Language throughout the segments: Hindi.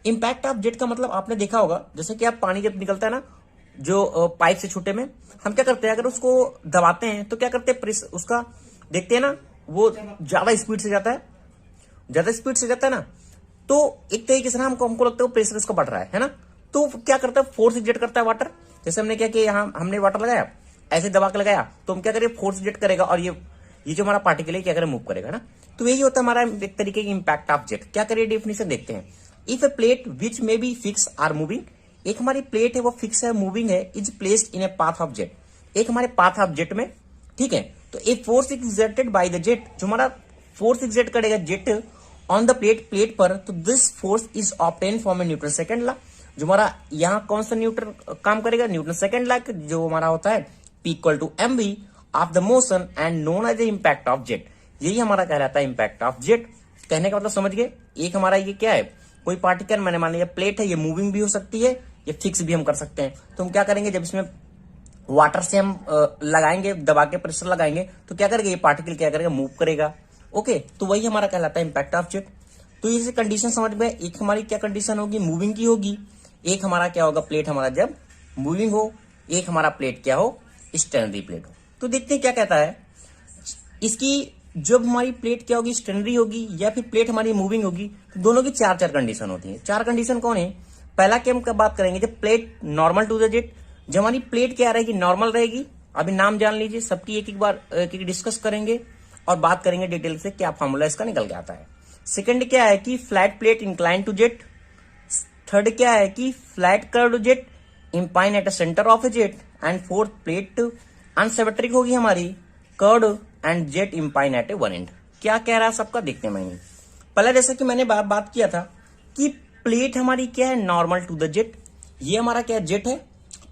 इम्पैक्ट ऑफ जेट का मतलब आपने देखा होगा, जैसे कि आप पानी जब निकलता है ना जो पाइप से छोटे में, हम क्या करते हैं अगर उसको दबाते हैं तो क्या करते हैं, प्रेस उसका देखते हैं ना, वो ज्यादा स्पीड से जाता है, ज्यादा स्पीड से जाता है ना, तो एक तरीके से ना हमको लगता है वो प्रेशर इसका बढ़ रहा है ना। तो क्या करता है, फोर्स एग्जर्ट करता है वाटर। जैसे हमने क्या किया, यहाँ हमने वाटर लगाया, ऐसे दबा के लगाया, तो हम क्या करें, फोर्स एग्जर्ट करेगा और ये जो हमारा पार्टिकल है क्या करें, मूव करेगा ना। तो यही होता है हमारा एक तरीके की इंपैक्ट ऑफ जेट। क्या करिए, डेफिनेशन देखते हैं। If a plate which may be fix or moving, एक हमारी प्लेट है वो फिक्स है, मूविंग है, is placed in a path of jet, एक हमारे पाथ ऑफ जेट में, ठीक है। तो a force exerted by the jet, जो हमारा फोर्स एक्सर्ट करेगा जेट ऑन द प्लेट पर, तो this force is obtain from a Newton second law. जो हमारा यहाँ कौन सा न्यूटन काम करेगा, न्यूटन सेकंड लॉ, जो हमारा होता है P equal to mv of the motion and known as the impact of jet. यही हमारा कहलाता है इम्पैक्ट ऑफ जेट। कहने का मतलब समझ गए। एक हमारा ये क्या है, कोई पार्टिकल, मैंने मान लिया प्लेट है, ये मूविंग भी हो सकती है, ये फिक्स भी हम कर सकते हैं। तो हम क्या करेंगे, जब इसमें वाटर से हम लगाएंगे, दबा के प्रेशर लगाएंगे, तो क्या करेगा, ये पार्टिकल क्या करेगा, मूव करेगा। ओके, तो वही हमारा कहलाता है इम्पैक्ट ऑफ जेट। तो ये कंडीशन समझ में, एक हमारी क्या कंडीशन होगी, मूविंग की होगी, एक हमारा क्या होगा, प्लेट हमारा जब मूविंग हो, एक हमारा प्लेट क्या हो, स्टेशनरी प्लेट हो। तो देखते हैं क्या कहता है इसकी, जब हमारी प्लेट क्या होगी, स्टेशनरी होगी या फिर प्लेट हमारी मूविंग होगी, तो दोनों की चार चार कंडीशन होती है। चार कंडीशन कौन है, पहला क्या हम बात करेंगे, जब plate normal to the jet, जब हमारी प्लेट क्या रहेगी, नॉर्मल रहेगी। अभी नाम जान लीजिए सबकी, एक एक बार एक डिस्कस करेंगे और बात करेंगे डिटेल से क्या फॉर्मूला इसका निकल के आता है। सेकंड क्या है कि flat plate incline to jet. Third क्या है कि flat curved jet impinge at the centre of a jet. And fourth plate unsymmetric होगी हमारी, curved and jet impinge at a one end. क्या कह रहा है सबका देखते हैं। मैंने पहले जैसा कि मैंने बात किया था कि प्लेट हमारी क्या है, नॉर्मल टू द जेट। ये हमारा क्या है, जेट है,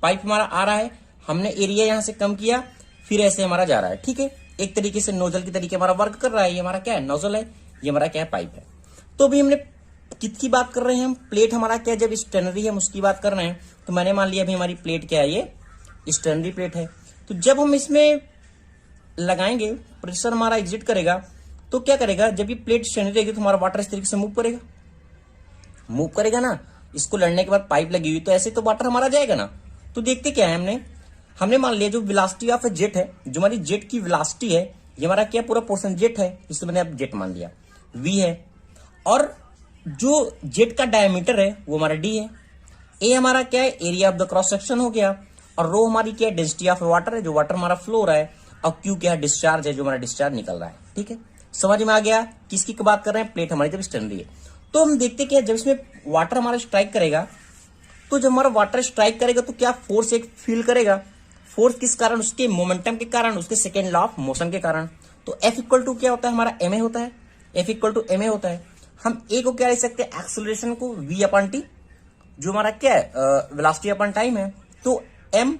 पाइप हमारा आ रहा है, हमने एरिया यहां से कम किया, फिर ऐसे हमारा जा रहा है, ठीक है। एक तरीके से नोजल की तरीके हमारा वर्क कर रहा है। ये हमारा क्या है, नोजल है, ये हमारा क्या है, पाइप है। तो अभी हमने किसकी बात कर रहे हैं हम, प्लेट हमारा क्या है, जब स्टेशनरी है हम उसकी बात कर रहे हैं। तो मैंने मान लिया अभी हमारी प्लेट क्या है, ये स्टेशनरी प्लेट है। तो जब हम इसमें लगाएंगे, प्रेशर हमारा एग्जिट करेगा, तो क्या करेगा, जब ये प्लेट स्टेशनरी रहेगी तो हमारा वाटर इस तरीके से मूव करेगा ना। इसको लड़ने के बाद पाइप लगी हुई, तो ऐसे तो वाटर हमारा जाएगा ना। तो देखते क्या है, हमने मान लिया जो वेलोसिटी ऑफ ए जेट है, जो हमारी जेट की वेलोसिटी है, ये हमारा क्या पूरा पोर्शन जेट है, इसलिए मैंने अब जेट मान लिया, v है। और जो जेट का डायमीटर है वो हमारा d है। ए हमारा क्या है, area of the cross section हो गया। और रो हमारी क्या है, डेंसिटी ऑफ वाटर है, जो वाटर हमारा फ्लो हो रहा है। और क्यू क्या है, डिस्चार्ज है, जो हमारा डिस्चार्ज निकल रहा है, ठीक है। समझ में आ गया किसकी बात कर रहे हैं, प्लेट हमारी जब स्टेशनरी है। तो हम देखते क्या, जब इसमें वाटर हमारा स्ट्राइक करेगा, तो जब हमारा वाटर स्ट्राइक करेगा तो क्या फोर्स एक फील करेगा। फोर्स किस कारण, उसके मोमेंटम के कारण, उसके सेकेंड लॉ ऑफ मोशन के कारण। तो F इक्वल टू क्या होता है हमारा, ma होता है। F इक्वल टू ma होता है। हम ए को क्या लिख सकते हैं, एक्सेलरेशन को v अपॉन टी, जो हमारा क्या है, वेलोसिटी अपॉन टाइम है। तो m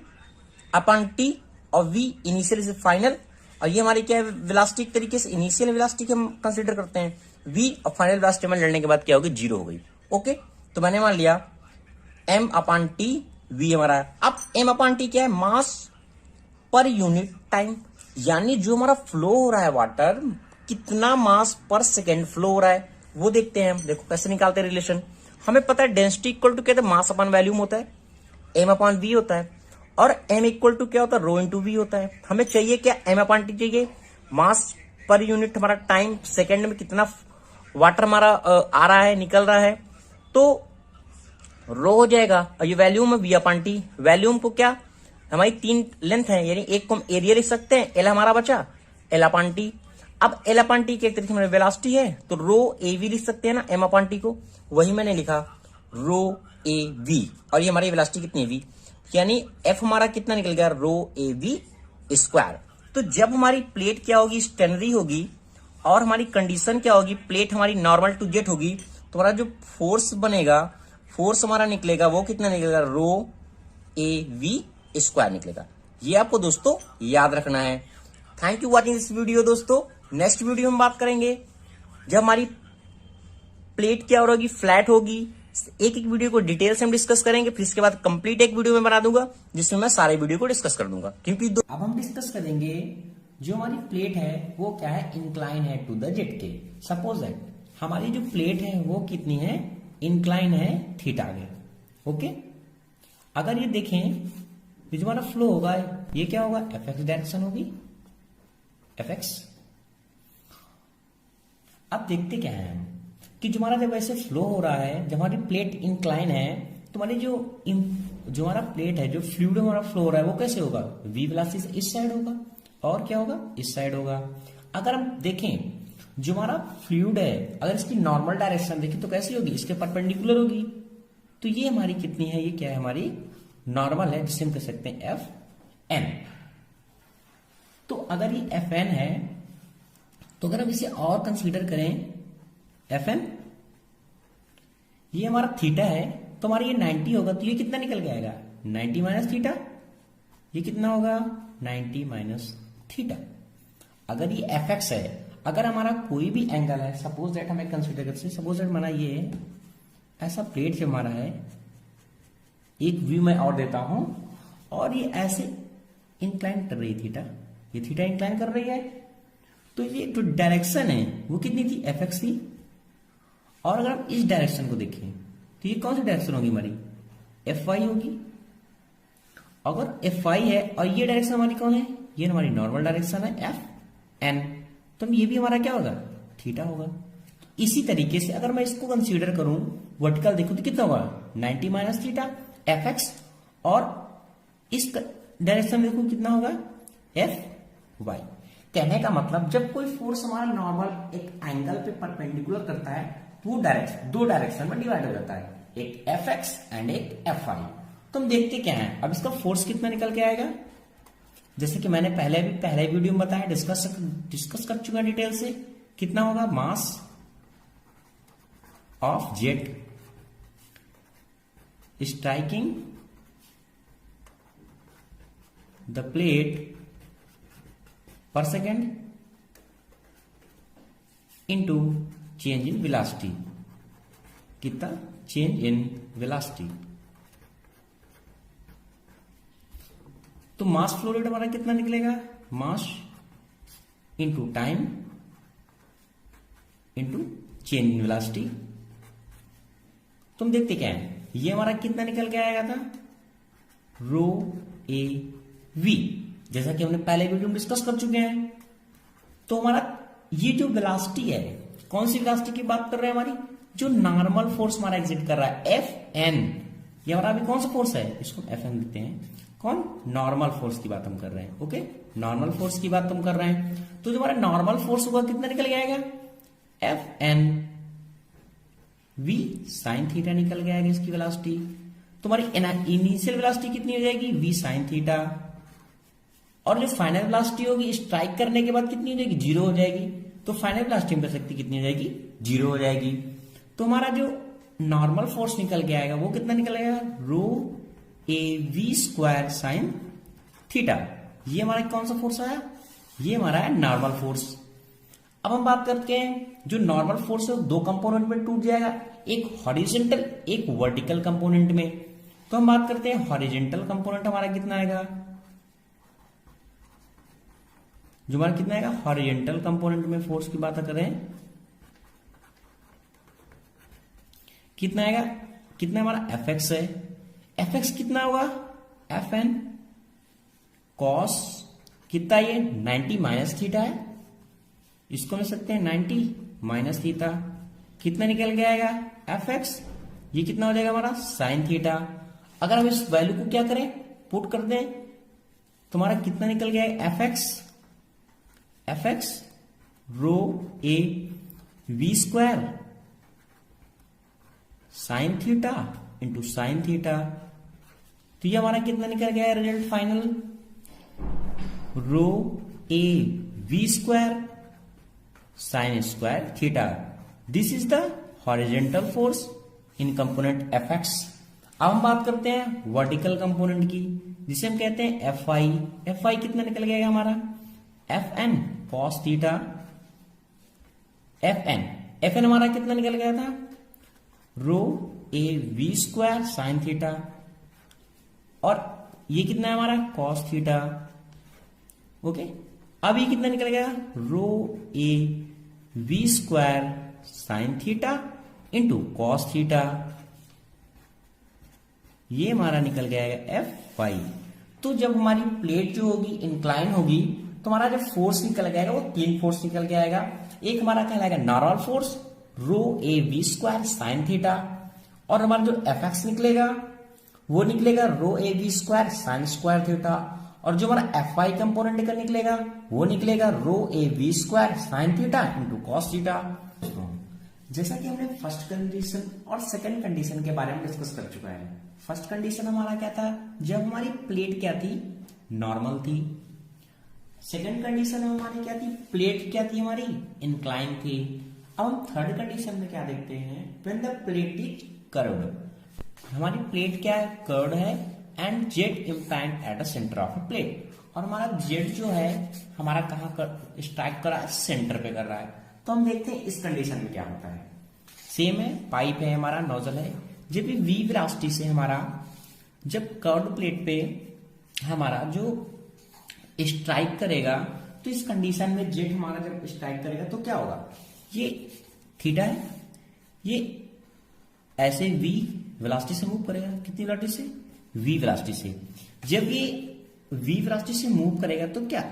अपॉन टी और v इनिशियल से फाइनल, और ये हमारी क्या है, वेलोसिटी एक तरीके से इनिशियल वेलोसिटी के हम कंसीडर करते हैं। v और फाइनल वेलोसिटी में लड़ने के बाद क्या होगी, जीरो हो गई। ओके, तो मैंने मान लिया m अपॉन टी, v हमारा। अब m अपॉन टी क्या है, मास पर यूनिट टाइम, यानी जो हमारा फ्लो हो रहा है वाटर, कितना मास पर सेकेंड फ्लो हो रहा है वो देखते हैं हम। देखो कैसे निकालते हैं रिलेशन। हमें पता है डेंसिटी इक्वल टू क्या होता है, मास अपॉन वॉल्यूम होता है, m अपॉन वी होता है। और m इक्वल टू क्या होता है, रो इंटू वी होता है। हमें चाहिए क्या, m अपॉन टी चाहिए, मास पर यूनिट हमारा टाइम, सेकेंड में कितना वाटर हमारा आ रहा है, निकल रहा है, तो रो हो जाएगा। और ये वैल्यूम है v अपॉन टी। वैल्यूम को क्या, हमारी तीन लेंथ है, यानी एक को हम एरिया लिख सकते हैं, एल हमारा बचा, एल अपॉन टी। अब एल अपॉन टी के एक तरीके से वेलोसिटी है, तो रो ए वी लिख सकते हैं ना, एम अपॉन टी को, वही मैंने लिखा रो ए वी। और ये हमारी वेलोसिटी कितनी है, वी, यानी एफ हमारा कितना निकल गया, रो ए वी स्क्वायर। तो जब हमारी प्लेट क्या होगी, स्टेशनरी होगी, और हमारी कंडीशन क्या होगी, प्लेट हमारी नॉर्मल टू जेट होगी, तो हमारा जो फोर्स बनेगा, फोर्स हमारा निकलेगा वो कितना निकलेगा, रो ए वी स्क्वायर निकलेगा। ये आपको दोस्तों याद रखना है। Thank you watching this video दोस्तों। नेक्स्ट वीडियो में बात करेंगे जब हमारी प्लेट क्या होगी, फ्लैट होगी। एक एक वीडियो को डिटेल से हम डिस्कस करेंगे, फिर इसके बाद कंप्लीट एक वीडियो में बना दूंगा जिसमें मैं सारे वीडियो को डिस्कस कर दूंगा। क्योंकि अब हम डिस्कस करेंगे जो हमारी प्लेट है वो क्या है, इंक्लाइन है टू द जेट के। सपोज दैट हमारी जो प्लेट है वो कितनी है, इंक्लाइन है थीटा आगे। ओके, अगर ये देखें ये जो हमारा फ्लो होगा ये क्या होगा, एफ एक्स डायरेक्शन होगी, एफ एक्स। अब देखते क्या है कि जो हमारा जब ऐसे फ्लो हो रहा है, जब हमारी प्लेट इंक्लाइन है, तो हमारी जो हमारा प्लेट है, जो फ्लूइड हमारा फ्लो हो रहा है वो कैसे होगा, वी वेलोसिटी से इस साइड होगा, और क्या होगा, इस साइड होगा। अगर हम देखें जो हमारा फ्लूइड है, अगर इसकी नॉर्मल डायरेक्शन देखें तो कैसी होगी, इसके परपेंडिकुलर होगी। तो ये हमारी कितनी है, ये क्या है, हमारी नॉर्मल है, जिसे हम कह सकते हैं एफ एन। तो अगर ये एफ एन है, तो अगर हम इसे और कंसीडर करें एफ एन, ये हमारा थीटा है, तो हमारा ये 90 होगा, तो ये कितना निकल के आएगा, 90 माइनस थीटा। ये कितना होगा, 90 माइनस थीटा। अगर ये एफ एक्स है, अगर हमारा कोई भी एंगल है, सपोज दैट हमें कंसीडर करते हैं, सपोज दैट हमारा ये ऐसा प्लेट जो हमारा है, एक व्यू मैं और देता हूं, और ये ऐसे इंक्लाइन कर रही है थीटा, ये थीटा इंक्लाइन कर रही है, तो ये जो डायरेक्शन है वो कितनी थी, एफ एक्स थी। और अगर हम इस डायरेक्शन को देखें तो ये कौन सी डायरेक्शन होगी हमारी, एफ वाई होगी। अगर एफ वाई है और ये डायरेक्शन हमारी कौन है, ये हमारी नॉर्मल डायरेक्शन है एफ एन, तो ये भी हमारा क्या होगा, थीटा होगा। इसी तरीके से अगर मैं इसको कंसीडर करूं वर्टिकल देखूं तो कितना होगा, 90 माइनस थीटा एफ एक्स, और इस डायरेक्शन में देखूं कितना होगा, एफ वाई। कहने का मतलब जब कोई फोर्स हमारा नॉर्मल एक एंगल पे परपेंडिकुलर करता है, वो दो डायरेक्शन में डिवाइड हो जाता है, एक एफ एक्स एंड एक एफ वाई। तो हम देखते क्या है, अब इसका फोर्स कितना निकल के आएगा, जैसे कि मैंने पहले वीडियो में बताया, डिस्कस कर चुका डिटेल से, कितना होगा, mass of jet striking the plate per second into change in velocity, कितना, चेंज इन वेलोसिटी। तो मास फ्लो रेट हमारा कितना निकलेगा, mass into time into change in velocity. तुम देखते क्या है, ये हमारा कितना निकल के आएगा था, रो ए वी, जैसा कि हमने पहले वीडियो में डिस्कस कर चुके हैं। तो हमारा ये जो वेलोसिटी है, कौन सी वेलोसिटी की बात कर रहे हैं, हमारी जो नॉर्मल फोर्स हमारा एग्जिट कर रहा है, एफ एन, ये हमारा अभी कौन सा फोर्स है, इसको एफ एन देते हैं, कौन, नॉर्मल फोर्स की बात हम कर रहे हैं। ओके, नॉर्मल फोर्स की बात हम कर रहे हैं। तो जो हमारा नॉर्मल फोर्स होगा कितना निकल के आएगा, F N V sine theta निकल के आएगा इसकी वेलोसिटी। तो हमारी इनिशियल वेलोसिटी कितनी हो जाएगी, वी साइन थीटा, और जो फाइनल वेलोसिटी होगी स्ट्राइक करने के बाद कितनी हो जाएगी, 0 हो जाएगी। तो फाइनल वेलोसिटी हम कह सकते कितनी हो जाएगी, 0 हो जाएगी। तो हमारा जो नॉर्मल फोर्स निकल के आएगा वो कितना निकल आएगा, rho A V square sine theta. ये हमारा कौन सा फोर्स आया, ये हमारा है नॉर्मल फोर्स। अब हम बात करते हैं जो नॉर्मल फोर्स है वो दो कंपोनेंट में टूट जाएगा, एक हॉरिजॉन्टल एक वर्टिकल कंपोनेंट में। तो हम बात करते हैं हॉरिजॉन्टल कंपोनेंट हमारा कितना आएगा, जो हमारा कितना आएगा, हॉरिजॉन्टल कंपोनेंट में फोर्स की बात कर रहे हैं, कितना आएगा, कितना हमारा एफ एक्स है, एफ एक्स कितना होगा, एफ एन कॉस कितना, ये 90 माइनस थीटा है, इसको ले सकते हैं 90 माइनस थीटा, कितना निकल के आएगा, एफ एक्स, ये कितना हो जाएगा हमारा साइन थीटा। अगर हम इस वैल्यू को क्या करें, पुट कर दें, तो हमारा कितना निकल गया, F X rho A V square sine theta into sine theta. तो ये हमारा कितना निकल गया result final, rho A V square sine square theta. This is the horizontal force in component F X. अब हम बात करते हैं वर्टिकल कंपोनेंट की, जिसे हम कहते हैं एफ आई। एफ आई कितना निकल गया हमारा, F N cos theta, F N हमारा कितना निकल गया था, rho A V square sine theta, और ये कितना है हमारा कॉस थीटा। ओके, अब ये कितना निकल गया, rho A V square sine theta into cos theta, ये हमारा निकल गया एफ वाई। तो जब हमारी प्लेट जो होगी इंक्लाइन होगी तो हमारा जो फोर्स निकल के आएगा वो तीन फोर्स निकल के आएगा। एक हमारा कहलाएगा normal force rho A V square sine theta, और हमारा जो एफ एक्स निकलेगा वो निकलेगा rho A V square sine square theta, और जो हमारा एफ आई कंपोनेंट का निकलेगा वो निकलेगा rho A V square sine theta into cos theta. जैसा कि हमने फर्स्ट कंडीशन और सेकंड कंडीशन के बारे में डिस्कस कर चुका है। फर्स्ट कंडीशन हमारा क्या था, जब हमारी प्लेट क्या थी, नॉर्मल थी। सेकंड कंडीशन हमारी क्या थी, प्लेट क्या थी हमारी, इंक्लाइन थी। अब हम थर्ड कंडीशन में क्या देखते हैं, when the plate is curved. हमारी प्लेट क्या है, कर्व्ड है, and jet impact eight the centre of the plate, और हमारा जेट जो है हमारा कहाँ कर स्ट्राइक कर रहा है, सेंटर पे कर रहा है। तो हम देखते हैं इस कंडीशन में क्या होता है। सेम है, पाइप है हमारा, नोजल है, जब भी वी वेलोसिटी से हमारा जब कर्व्ड प्लेट पे हमारा जो स्ट्राइक करेगा, तो इस कंडीशन में जेट हमारा जब स्ट्राइक करेगा तो क्या होगा, ये थीटा है, ये ऐसे वी वेलोसिटी से मूव करेगा। कितनी वेलोसिटी से, वी वेलोसिटी से। जब ये वी वेलोसिटी से मूव करेगा तो क्या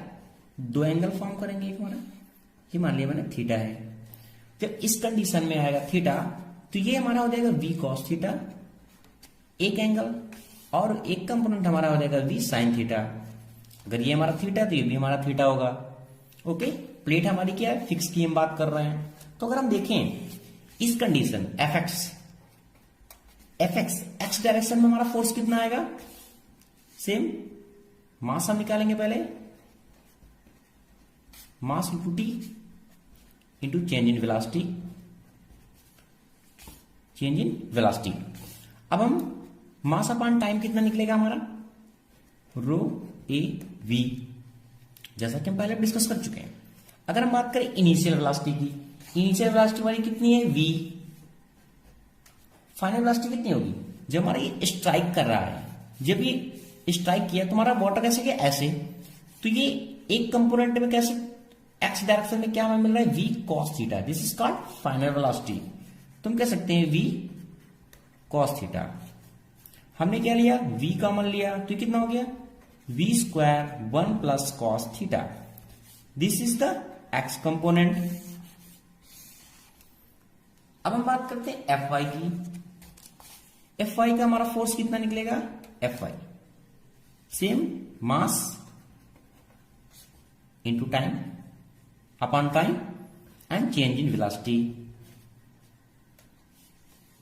दो एंगल फॉर्म करेंगे, एक हमारा ये मान लिया मैंने थीटा है। जब इस कंडीशन में आएगा थीटा तो ये हमारा हो जाएगा वी कॉस थीटा एक एंगल, और एक कंपोनेंट हमारा हो जाएगा वी साइन थीटा। अगर ये हमारा थीटा तो ये भी हमारा थीटा होगा। ओके, प्लेट हमारी क्या है, फिक्स की हम बात कर रहे हैं। तो अगर हम देखें इस condition F x x direction में हमारा फोर्स कितना आएगा, सेम मास हम निकालेंगे पहले, mass into T into change in velocity, change in velocity. अब हम मास अपॉन टाइम कितना निकलेगा हमारा, रो ए वी, जैसा कि हम पहले डिस्कस कर चुके हैं। अगर हम बात करें इनिशियल वेलोसिटी की, इनिशियल वेलोसिटी हमारी कितनी है, वी। फाइनल वेलोसिटी कितनी होगी, जब हमारा ये स्ट्राइक कर रहा है, जब ये स्ट्राइक किया तो हमारा वाटर कैसे गया, ऐसे। तो ये एक कंपोनेंट में कैसे एक्स डायरेक्शन में क्या हमें मिल रहा है, V cos theta, this is called final velocity. तुम कह सकते हैं वी कॉस थीटा। हमने क्या लिया, वी कॉमन लिया, तो कितना हो गया, V square 1 plus cos theta, this is the X component. अब हम बात करते हैं एफ वाई की। एफ वाई का हमारा फोर्स कितना निकलेगा, F Y same mass into time upon time and change in velocity,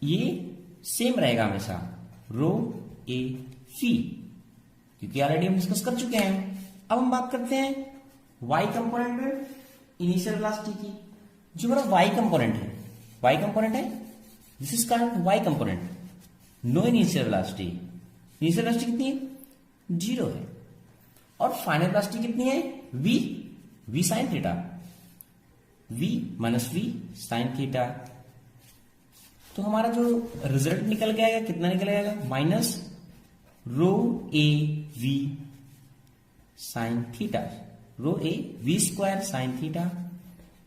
ये सेम रहेगा हमेशा, रो ए वी, क्योंकि ऑलरेडी हम डिस्कस कर चुके हैं। अब हम बात करते हैं वाई कंपोनेंट में इनिशियल वेलोसिटी की। जो हमारा वाई कंपोनेंट है, वाई कंपोनेंट है, this is called Y component, no initial velocity. Initial velocity कितनी है, 0 है, और फाइनल वेलोसिटी कितनी है, V, V sine theta, V minus V sine theta. तो हमारा जो रिजल्ट निकल के आएगा कितना निकल आएगा, minus rho A V sine theta, rho A V square sine theta,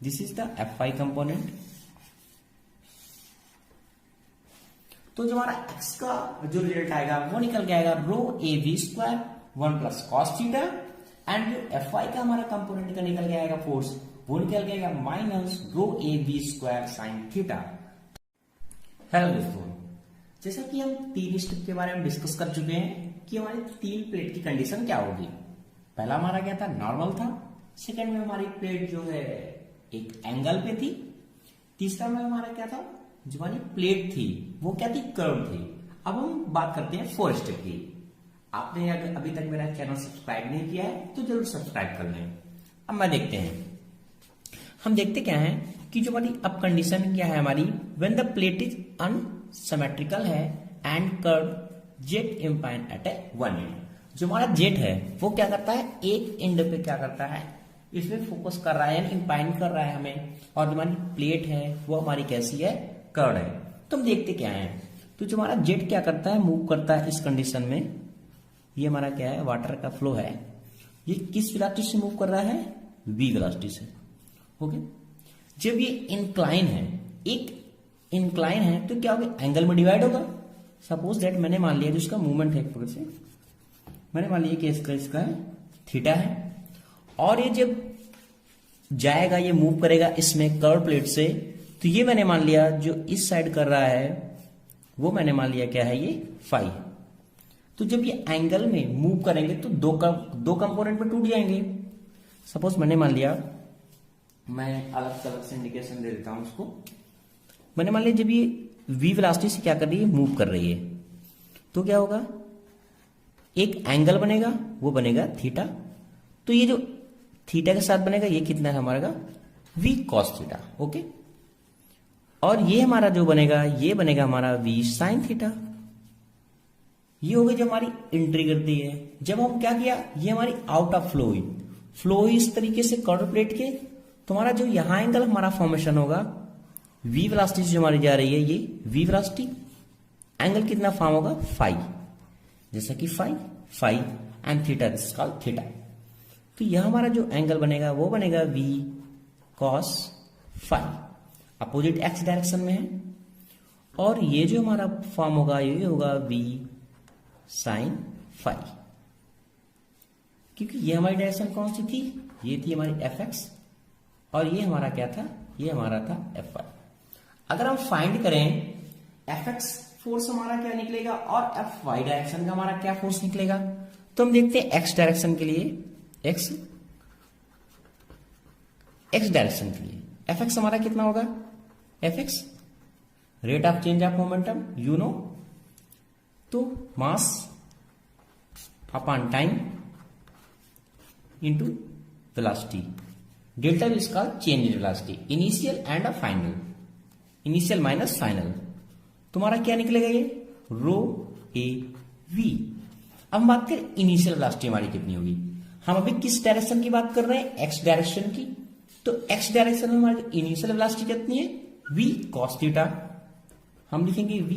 this is the F I component. तो जो हमारा एक्स का जो रिजल्ट आएगा वो निकल के आएगा rho A V square 1 plus cos theta, and जो एफ आई का हमारा कंपोनेंट का निकल के आएगा फोर्स, वो निकल के आएगा minus rho A V square sine theta. Hello दोस्तों, जैसा कि हम 3 स्टेप के बारे में डिस्कस कर चुके हैं कि हमारी 3 प्लेट की कंडीशन क्या होगी। पहला हमारा क्या था, नॉर्मल था। सेकंड में हमारी प्लेट जो है एक एंगल पे थी। तीसरा में हमारा क्या था, जो हमारी प्लेट थी वो क्या थी, कर्व थी। अब हम बात करते हैं 4 स्टेप की। आपने अगर अभी तक मेरा चैनल सब्सक्राइब नहीं किया है तो जरूर सब्सक्राइब कर लें। अब मैं देखते हैं, हम देखते क्या है कि जो हमारी अब कंडीशन क्या है हमारी, when the plate is unsymmetrical है and curve jet impinge at a one end. जो हमारा जेट है वो क्या करता है, एक एंड पे क्या करता है, इसमें फोकस कर रहा है, यानी इम्पाइन कर रहा है हमें, और जो हमारी प्लेट है वो हमारी कैसी है, कर्व है। तो हम देखते क्या है, तो जो हमारा जेट क्या करता है, मूव करता है इस कंडीशन में। ये हमारा क्या है, वाटर का फ्लो है, ये किस वेलोसिटी से मूव कर रहा है, वी वेलोसिटी से। ओके, जब ये इंक्लाइन है, एक इंक्लाइन है तो क्या होगा, एंगल में डिवाइड होगा। सपोज दैट मैंने मान लिया जो इसका मूवमेंट है एक प्रकार से, मैंने मान लिया कि इसका है थीटा है, और ये जब जाएगा, ये मूव करेगा इसमें कर्व प्लेट से, तो ये मैंने मान लिया जो इस साइड कर रहा है वो मैंने मान लिया क्या है, ये फाई। तो जब ये एंगल में मूव करेंगे तो दो कंपोनेंट में टूट जाएंगे। सपोज मैंने मान लिया, मैं अलग अलग से इंडिकेशन दे देता हूं उसको। मैंने मान लिया जब ये v वेलोसिटी से क्या कर रही है, मूव कर रही है, तो क्या होगा, एक एंगल बनेगा, वो बनेगा थीटा। तो ये जो थीटा के साथ बनेगा ये कितना है हमारा, v cos थीटा। ओके, और ये हमारा जो बनेगा, ये बनेगा हमारा v sin थीटा। ये हो गई जब हमारी एंट्री करती है। जब हम क्या किया, ये हमारी आउट ऑफ फ्लो हुई इस तरीके से कर्व प्लेट के, तुम्हारा जो यहां एंगल हमारा फॉर्मेशन होगा, v वेलोसिटी से जो हमारी जा रही है, ये v वेलोसिटी, एंगल कितना फॉर्म होगा, फाई, जैसा कि phi and theta, this is called theta. तो यह हमारा जो एंगल बनेगा वो बनेगा v cos phi, opposite X direction में है। और ये जो हमारा फॉर्म होगा ये होगा v sin फाई, क्योंकि ये हमारी डायरेक्शन कौन सी थी, ये थी हमारी fx, और ये हमारा क्या था, ये हमारा था fy। अगर हम फाइंड करें fx फोर्स हमारा क्या निकलेगा और fy डायरेक्शन का हमारा क्या फोर्स निकलेगा, तो हम देखते हैं x डायरेक्शन के लिए, x डायरेक्शन के लिए fx हमारा कितना होगा, fx rate of change of momentum you know, तो mass upon time into velocity, delta V इसका change in velocity, initial and a final, initial minus final, तुम्हारा क्या निकलेगा, ये रो ए वी। अब हम बात करें इनिशियल वेलोसिटी हमारी कितनी होगी। हम अभी किस डायरेक्शन की बात कर रहे हैं, एक्स डायरेक्शन की। तो एक्स डायरेक्शन में हमारी इनिशियल वेलोसिटी कितनी है, v cos थीटा, हम लिखेंगे v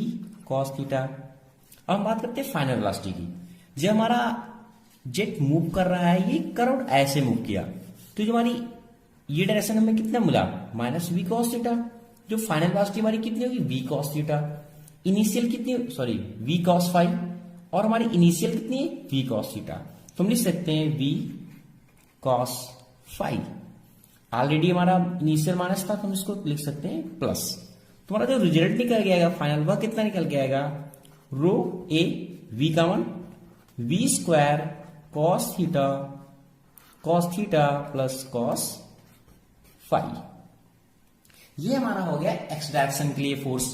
cos थीटा। अब हम बात करते हैं फाइनल वेलोसिटी की। जब हमारा जेट मूव कर रहा है, ये कर्व ऐसे मूव किया, तो जो हमारी ये डायरेक्शन हमें कितना मिला, माइनस v cos थीटा। जो फाइनल वेलोसिटी हमारी कितनी होगी, v cos थीटा। इनिशियल कितनी, सॉरी v cos फाई, और हमारी इनिशियल कितनी है, v cos थीटा। तो हम लिख सकते हैं v cos फाई। ऑलरेडी हमारा इनिशियल माइनस था, तो हम इसको लिख सकते हैं प्लस। तुम्हारा जो रिजल्ट निकल के आएगा फाइनल, वह कितना निकल के आएगा, रो ए v का one v square cos theta plus cos phi. ये हमारा हो गया एक्स डायरेक्शन के लिए फोर्स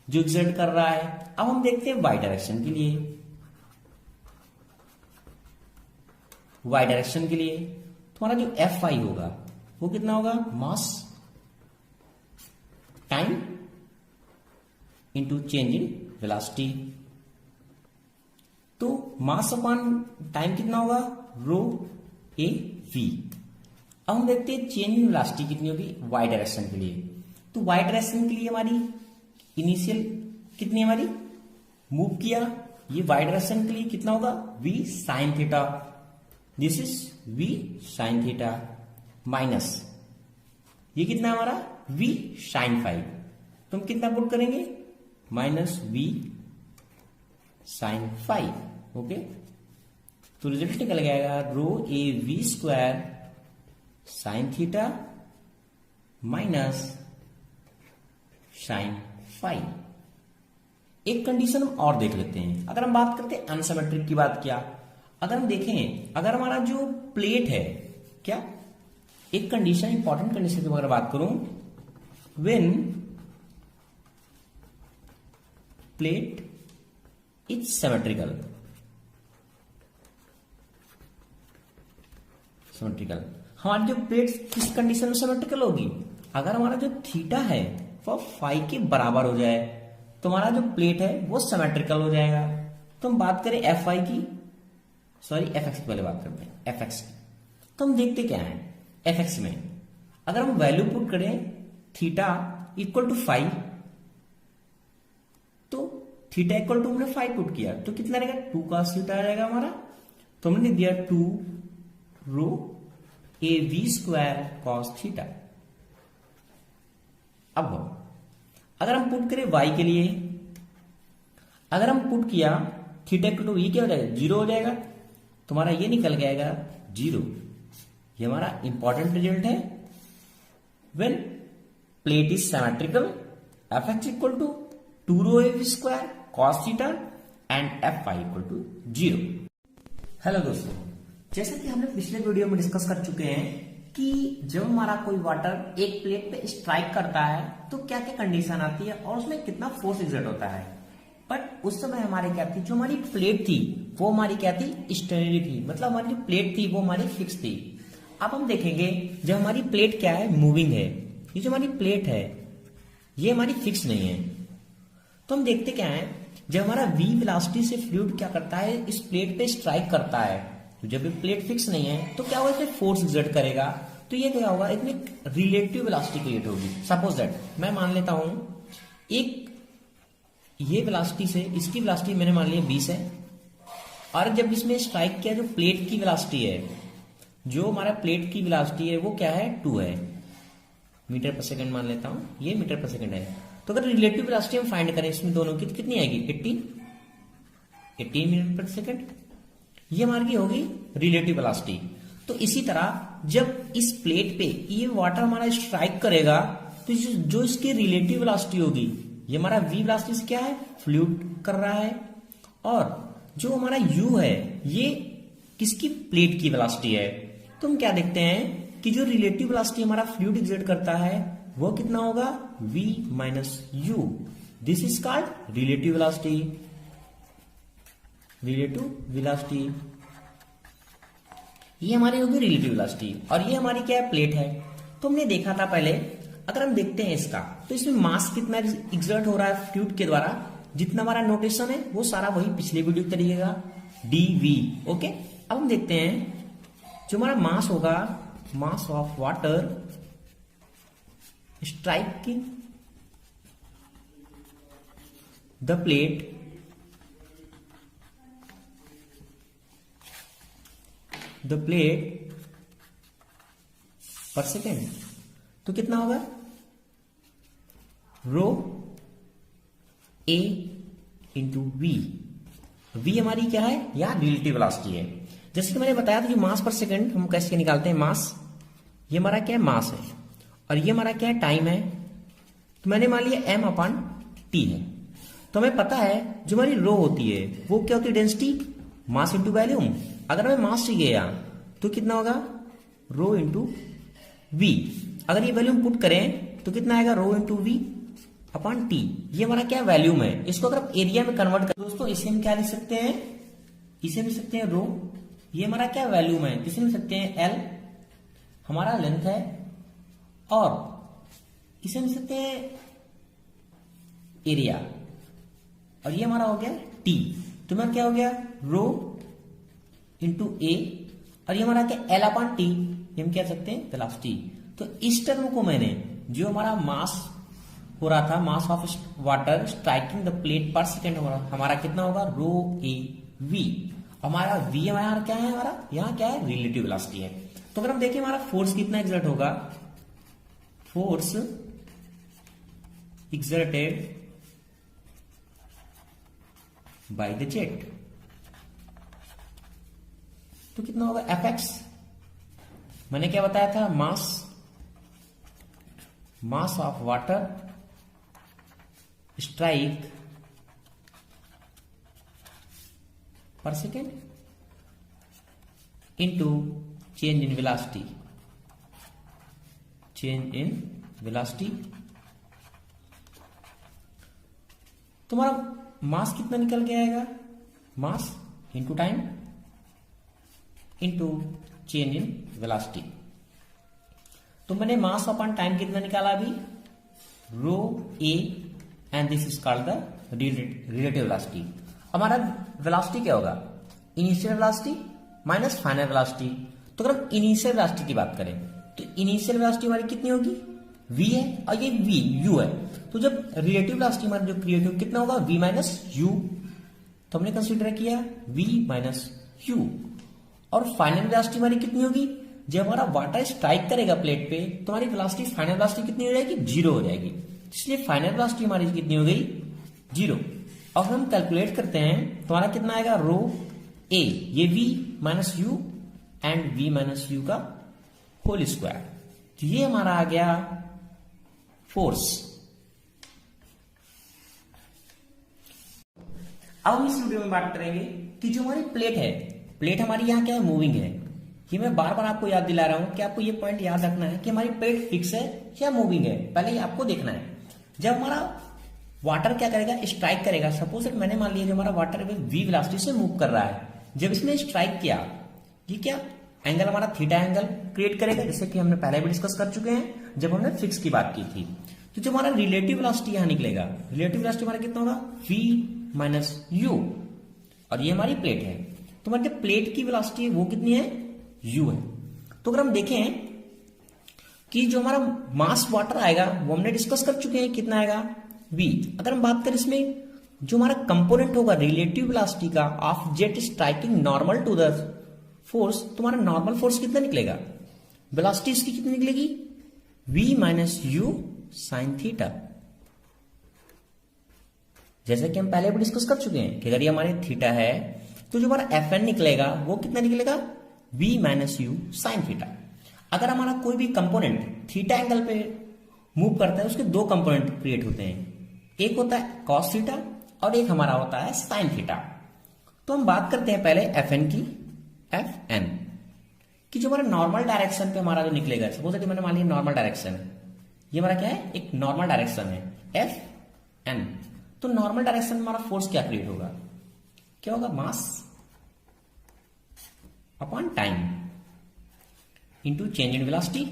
जो एक्सर्ट कर रहा है। अब हम देखते हैं वाई डायरेक्शन के लिए। वाई डायरेक्शन के लिए तुम्हारा जो एफ आई होगा वो कितना होगा, मास time into change in velocity. तो मास अपॉन टाइम कितना होगा, रो ए वी। अब हम देखते हैं चेंज इन वेलोसिटी कितनी होगी वाई डायरेक्शन के लिए। तो वाई डायरेक्शन के लिए हमारी इनिशियल कितनी हमारी मूव किया, ये वाई डायरेक्शन के लिए कितना होगा, v sin theta, this is v sin theta minus ये कितना हमारा v sin फाई। तो हम कितना पुट करेंगे, minus v sin phi. Okay, तो रिजल्ट निकल जाएगा rho A V square sine theta minus sine phi. एक कंडीशन हम और देख लेते हैं। अगर हम बात करते हैं अनसिमेट्रिक की बात किया, अगर हम देखें अगर हमारा जो प्लेट है, क्या एक कंडीशन इंपॉर्टेंट कंडीशन की अगर बात करूं, व्हेन प्लेट इज सिमेट्रिकल, हमारी जो प्लेट किस कंडीशन में सिमेट्रिकल होगी, अगर हमारा जो थीटा है वो फाई के बराबर हो जाए तो हमारा जो प्लेट है वो सिमेट्रिकल हो जाएगा। तो हम बात करें एफ आई की, सॉरी एफ एक्स की पहले बात करते हैं, एफ एक्स की। तो हम देखते क्या है, एफ एक्स में अगर हम वैल्यू पुट करें थीटा इक्वल टू फाई, तो थीटा इक्वल टू हमने फाई पुट किया तो कितना रहेगा, 2 cos थीटा आ जाएगा हमारा। तो हमने लिख दिया 2 rho A V square cos theta. अब अगर हम पुट करें y के लिए, अगर हम पुट किया थीटा इक्वल टू, ये क्या हो जाएगा, 0 हो जाएगा, तुम्हारा ये निकल जाएगा 0। ये हमारा इंपॉर्टेंट रिजल्ट है। When plate is symmetrical, fx equal to 2 rho a square cos theta and fy equal to 0। Hello दोस्तों, जैसा कि हमने पिछले वीडियो में डिस्कस कर चुके हैं कि जब हमारा कोई वाटर एक प्लेट पे स्ट्राइक करता है तो क्या क्या कंडीशन आती है और उसमें कितना फोर्स एक्सर्ट होता है। बट उस समय हमारे क्या थी, जो हमारी प्लेट थी वो हमारी क्या थी, स्टेशनरी थी, मतलब हमारी जो प्लेट थी वो हमारी फिक्स थी। अब हम देखेंगे जब हमारी प्लेट क्या है, मूविंग है, ये जो हमारी प्लेट है ये हमारी फिक्स नहीं है, तो हम देखते क्या है, जब हमारा v वेलोसिटी से फ्लूइड क्या करता है, इस प्लेट पे स्ट्राइक करता है, तो जब ये प्लेट फिक्स नहीं है तो क्या होगा, इसमें फोर्स एक्सर्ट करेगा, तो ये क्या होगा, इसमें रिलेटिव वेलोसिटी क्रिएट होगी। सपोज दैट मैं मान लेता हूं एक ये वेलोसिटी से इसकी वेलोसिटी मैंने मान लिया 20 है, और जब इसमें स्ट्राइक किया जो प्लेट की वेलोसिटी है, जो हमारा प्लेट की वेलोसिटी है वो क्या है, 2 है, मीटर पर सेकंड मान लेता हूं, ये मीटर पर सेकंड है। तो अगर रिलेटिव वेलोसिटी हम फाइंड करें इसमें दोनों की तो कितनी आएगी, 18 मीटर पर सेकंड, ये हमारी होगी रिलेटिव वेलोसिटी। तो इसी तरह जब इस प्लेट पे ये वाटर हमारा स्ट्राइक करेगा तो जो इसकी रिलेटिव वेलोसिटी होगी, ये हमारा v वेलोसिटी से क्या है, फ्लूइड कर रहा है, और जो हमारा u है ये किसकी, प्लेट की वेलोसिटी है। तो हम क्या देखते हैं कि जो रिलेटिव वेलोसिटी हमारा फ्लूइड एक्सर्ट करता है वो कितना होगा, v minus u, this is called relative velocity. Relative velocity ये हमारी होगी रिलेटिव वेलोसिटी, और ये हमारी क्या है, प्लेट है। तो हमने देखा था पहले, अगर हम देखते हैं इसका तो इसमें मास कितना एक्सर्ट हो रहा है फ्लूइड के द्वारा, जितना हमारा नोटेशन है वो सारा वही पिछले वीडियो के तरीके का dv। ओके, अब हम देखते हैं जो हमारा मास होगा, mass of water striking the plate per second, तो कितना होगा, रो a इंटू वी। वी हमारी क्या है, या रिलेटिव वेलोसिटी है। जैसे कि मैंने बताया था कि मास पर सेकंड हम कैसे निकालते हैं, मास, ये हमारा क्या है, मास है, और ये हमारा क्या है, टाइम है। तो मैंने मान लिया m अपॉन t है, तो हमें पता है जो हमारी रो होती है वो क्या होती है, डेंसिटी, मास इंटू वॉल्यूम। अगर हमें मास चाहिए यहाँ तो कितना होगा, रो इंटू वी। अगर ये वॉल्यूम पुट करें तो कितना आएगा, rho into we upon T. ये हमारा क्या वॉल्यूम है, इसको अगर आप एरिया में कन्वर्ट करें दोस्तों, इसे हम क्या लिख सकते हैं, इसे लिख सकते हैं रो, ये हमारा क्या वॉल्यूम है, इसे लिख सकते हैं एल, हमारा लेंथ है, और इसे लिख सकते हैं एरिया, और ये हमारा हो गया टी। तो हमारा क्या हो गया, रो इंटू ए, और ये हमारा क्या, एल अपॉन टी, ये हम क्या सकते हैं, वेलोसिटी। तो इस टर्म को मैंने, जो हमारा मास हो रहा था, mass of water striking the plate per second, हमारा कितना होगा, रो ए वी। हमारा वी हमारा क्या है, हमारा यहाँ क्या है, रिलेटिव वेलोसिटी है। तो अगर हम देखें हमारा फोर्स कितना एक्सर्ट होगा, force exerted by the jet, तो कितना होगा, Fx। मैंने क्या बताया था, mass of water strike per second into change in velocity, change in velocity. तुम्हारा मास कितना निकल के आएगा, mass into time into change in velocity. तो मैंने मास अपॉन टाइम कितना निकाला अभी, rho A, and this is called the relative velocity. हमारा वेलोसिटी क्या होगा, initial velocity minus final velocity. तो अगर हम इनिशियल वेलोसिटी की बात करें तो इनिशियल वेलोसिटी हमारी कितनी होगी, v है, और ये v u है। तो जब रिलेटिव वेलोसिटी हमारा जो क्रिएट हो कितना होगा, v माइनस u। तो हमने कंसीडर किया v माइनस u, और फाइनल वेलोसिटी हमारी कितनी होगी, जब हमारा वाटर स्ट्राइक करेगा प्लेट पे तो हमारी वेलोसिटी, फाइनल वेलोसिटी कितनी हो जाएगी, 0 हो जाएगी। इसलिए फाइनल वेलोसिटी हमारी कितनी हो गई, 0। अब हम कैलकुलेट करते हैं तो हमारा कितना आएगा, रो ए, ये v minus you and v minus you का होल स्क्वायर। तो ये हमारा आ गया फोर्स। अब हम इस वीडियो में बात करेंगे कि जो हमारी प्लेट है, प्लेट हमारी यहाँ क्या है, मूविंग है। ये मैं बार बार आपको याद दिला रहा हूं कि आपको ये पॉइंट याद रखना है कि हमारी प्लेट फिक्स है या मूविंग है, पहले ये आपको देखना है। जब हमारा वाटर क्या करेगा, स्ट्राइक करेगा, सपोज दैट मैंने मान लिया जो हमारा वाटर v वेलोसिटी से मूव कर रहा है, जब इसने स्ट्राइक किया, ये क्या एंगल हमारा थीटा एंगल क्रिएट करेगा, जैसे कि हमने पहले भी डिस्कस कर चुके हैं जब हमने फिक्स की बात की थी। तो जो हमारा रिलेटिव वेलोसिटी यहां निकलेगा, रिलेटिव वेलोसिटी हमारा कितना होगा, v माइनस यू, और ये हमारी प्लेट है। तो हमारी जो प्लेट की वेलोसिटी है वो कितनी है, u है। तो अगर हम देखें कि जो हमारा मास वाटर आएगा वो हमने डिस्कस कर चुके हैं, कितना आएगा, v। अगर हम बात करें इसमें जो हमारा कंपोनेंट होगा रिलेटिव वेलोसिटी का of jet striking normal to the force, तो हमारा नॉर्मल फोर्स कितना निकलेगा, वेलोसिटी इसकी कितनी निकलेगी, v minus you sine theta. जैसे कि हम पहले भी डिस्कस कर चुके हैं कि अगर ये हमारे थीटा है तो जो हमारा Fn निकलेगा वो कितना निकलेगा, v minus you sine theta. अगर हमारा कोई भी कंपोनेंट थीटा एंगल पे मूव करता है, उसके दो कंपोनेंट क्रिएट होते हैं, एक होता है कॉस थीटा और एक हमारा होता है साइन थीटा। तो हम बात करते हैं पहले Fn की, Fn कि जो हमारा नॉर्मल डायरेक्शन पे हमारा जो निकलेगा, सपोज दैट मैंने मान लिया नॉर्मल डायरेक्शन, ये हमारा क्या है, एक नॉर्मल डायरेक्शन है Fn। तो नॉर्मल डायरेक्शन में हमारा फोर्स क्या क्रिएट होगा, क्या होगा, मास upon time into change in velocity.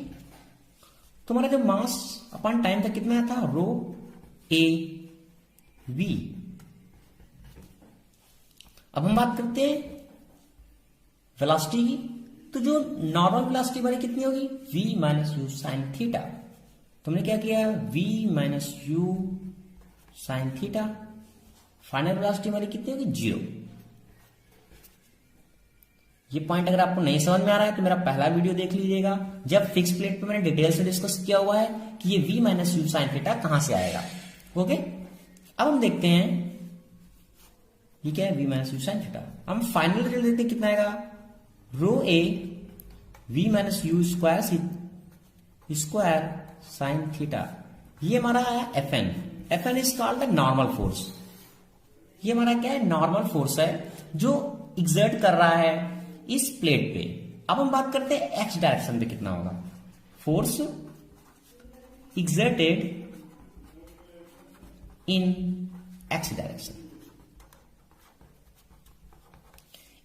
तो हमारा जो मास अपॉन टाइम था कितना था, रो ए वी। अब हम बात करते हैं वेलोसिटी की, तो जो नॉर्मल वेलोसिटी हमारी कितनी होगी, v minus you sine theta. तुमने क्या किया, v minus you sine theta, final velocity हमारी कितनी होगी, 0। ये पॉइंट अगर आपको नहीं समझ में आ रहा है तो मेरा पहला वीडियो देख लीजिएगा, जब फिक्स प्लेट पे मैंने डिटेल से डिस्कस किया हुआ है कि ये v minus you sine theta कहां से आएगा। ओके, अब हम देखते हैं ये क्या है, v minus you sine theta. हम फाइनल रिजल्ट देखते हैं कितना आएगा, rho A v minus U square sine theta. ये हमारा आया Fn। Fn is called the normal force. ये हमारा क्या है, नॉर्मल फोर्स है जो एक्सर्ट कर रहा है इस प्लेट पे। अब हम बात करते हैं एक्स डायरेक्शन पे कितना होगा, force exerted in X direction.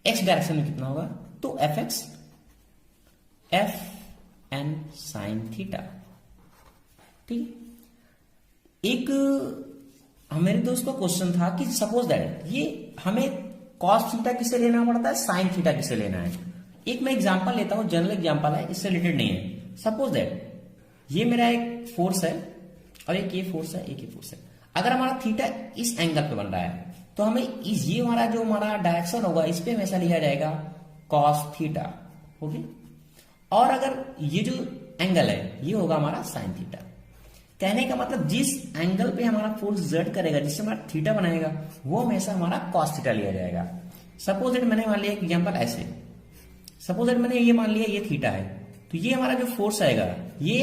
X direction में कितना होगा, तो F X F N sine theta. ठीक, एक मेरे दोस्त का क्वेश्चन था कि सपोज दैट ये हमें कॉस थीटा किसे लेना पड़ता है, साइन थीटा किसे लेना है। एक मैं एग्जांपल लेता हूं, जनरल एग्जांपल है, इससे रिलेटेड नहीं है। सपोज दैट ये मेरा एक फोर्स है और एक ये फोर्स है, एक ये फोर्स है। अगर हमारा थीटा इस एंगल पे बन रहा है तो हमें इस ये हमारा जो हमारा डायरेक्शन होगा इस पे हमेशा लिखा जाएगा कॉस थीटा। ओके, और अगर ये जो एंगल है ये होगा हमारा साइन थीटा। कहने का मतलब जिस एंगल पे हमारा फोर्स जेड करेगा, जिससे हमारा थीटा बनाएगा, वो हमेशा हमारा कॉस थीटा लिया जाएगा। सपोज दैट मैंने मान लिया एक एग्जांपल ऐसे, सपोज दैट मैंने ये मान लिया ये थीटा है, तो ये हमारा जो फोर्स आएगा ये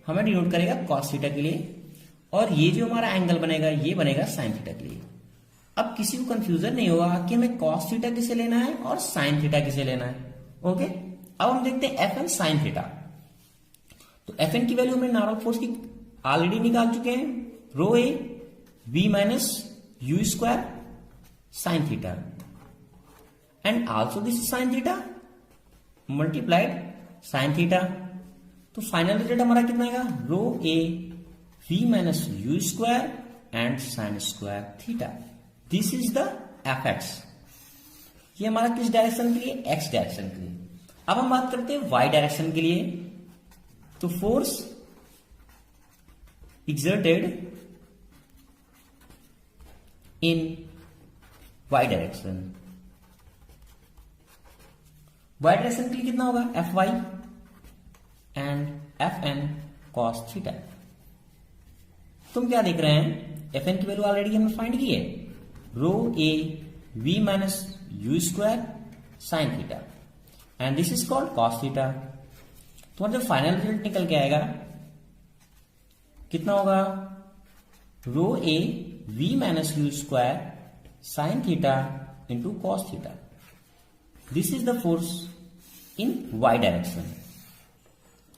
हमें डिनोट करेगा कॉस थीटा के लिए, और ये जो हमारा एंगल बनेगा ये बनेगा साइन थीटा के लिए। अब किसी को कंफ्यूजन नहीं होगा कि हमें कॉस थीटा किसे लेना है और साइन थीटा किसे लेना है। ओके, अब हम देखते हैं एफ एन साइन थीटा। तो एफ एन की वैल्यू हमने नॉर्मल फोर्स की ऑलरेडी निकाल चुके हैं, rho A V minus U square sine theta and also this sine theta multiplied sine theta. तो फाइनल रिजल्ट हमारा कितना आएगा, rho A V minus U square and sine square theta. This is the F X. ये हमारा किस डायरेक्शन के लिए, एक्स डायरेक्शन के लिए। अब हम बात करते हैं वाई डायरेक्शन के लिए। तो force exerted in y direction। y direction के लिए कितना होगा, F Y and F N cos theta. तुम क्या देख रहे हैं, एफ एन की वैल्यू ऑलरेडी हमने फाइंड की है, rho A V minus U square sine theta and this is called cos theta. तुम्हारा जो फाइनल रिजल्ट निकल के आएगा कितना होगा, rho A V minus U square sine theta into cos theta. This is the force in Y direction.